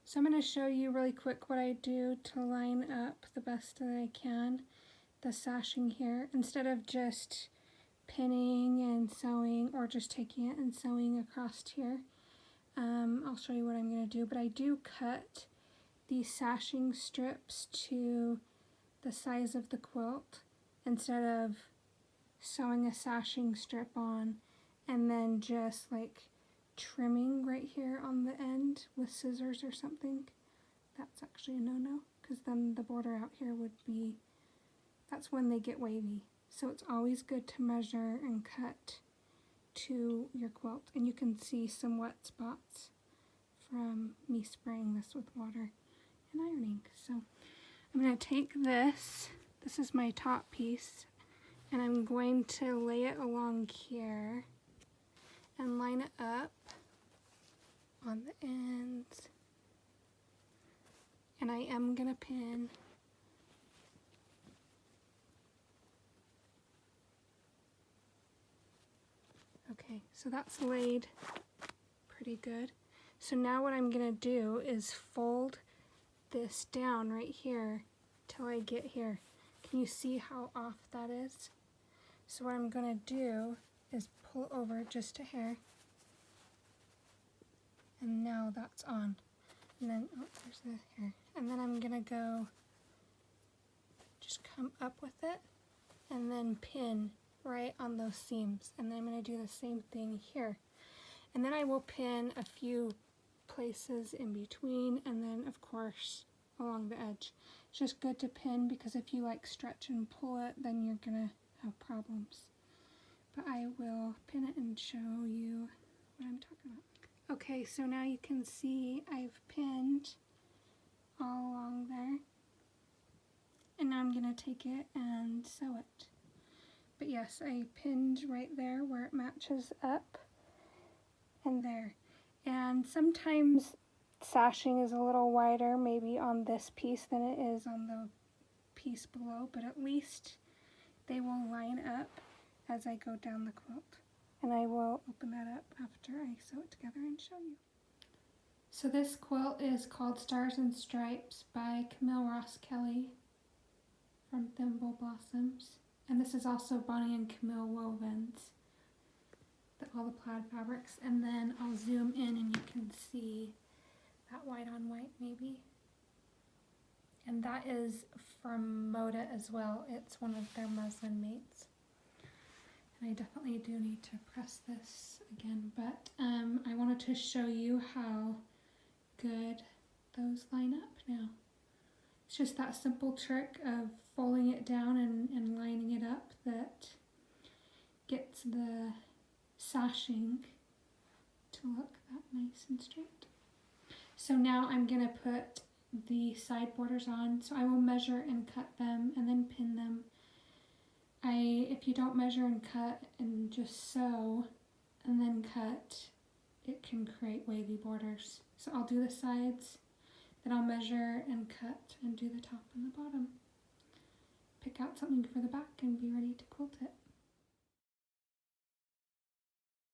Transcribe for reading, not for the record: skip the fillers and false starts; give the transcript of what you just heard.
So I'm going to show you really quick what I do to line up the best that I can the sashing here, instead of just pinning and sewing or just taking it and sewing across here. I'll show you what I'm going to do, but I do cut these sashing strips to the size of the quilt instead of sewing a sashing strip on and then just like trimming right here on the end with scissors or something. That's actually a no-no, because then the border out here would be, that's when they get wavy. So it's always good to measure and cut to your quilt, and you can see some wet spots from me spraying this with water and ironing. So I'm going to take this is my top piece, and I'm going to lay it along here and line it up on the ends, and I am going to pin. Okay, so that's laid pretty good. So now what I'm going to do is fold this down right here till I get here. Can you see how off that is? So what I'm going to do is pull over just a hair, and now that's on. And then, oh, there's the hair. And then I'm going to go, just come up with it, and then pin right on those seams. And then I'm going to do the same thing here. And then I will pin a few places in between, and then of course along the edge. It's just good to pin, because if you like stretch and pull it, then you're gonna have problems. But I will pin it and show you what I'm talking about. Okay, so now you can see I've pinned all along there, and now I'm gonna take it and sew it. But yes, I pinned right there where it matches up and there. And sometimes sashing is a little wider maybe on this piece than it is on the piece below, but at least they will line up as I go down the quilt. And I will open that up after I sew it together and show you. So this quilt is called Stars and Stripes by Camille Roskelley from Thimble Blossoms. And this is also Bonnie and Camille wovens, all the plaid fabrics. And then I'll zoom in and you can see that white on white maybe. And that is from Moda as well. It's one of their muslin mates. And I definitely do need to press this again, but I wanted to show you how good those line up now. It's just that simple trick of folding it down and lining it up that gets the sashing to look that nice and straight. So now I'm going to put the side borders on. So I will measure and cut them and then pin them. If you don't measure and cut and just sew and then cut, it can create wavy borders. So I'll do the sides, then I'll measure and cut and do the top and the bottom. Pick out something for the back and be ready to quilt it.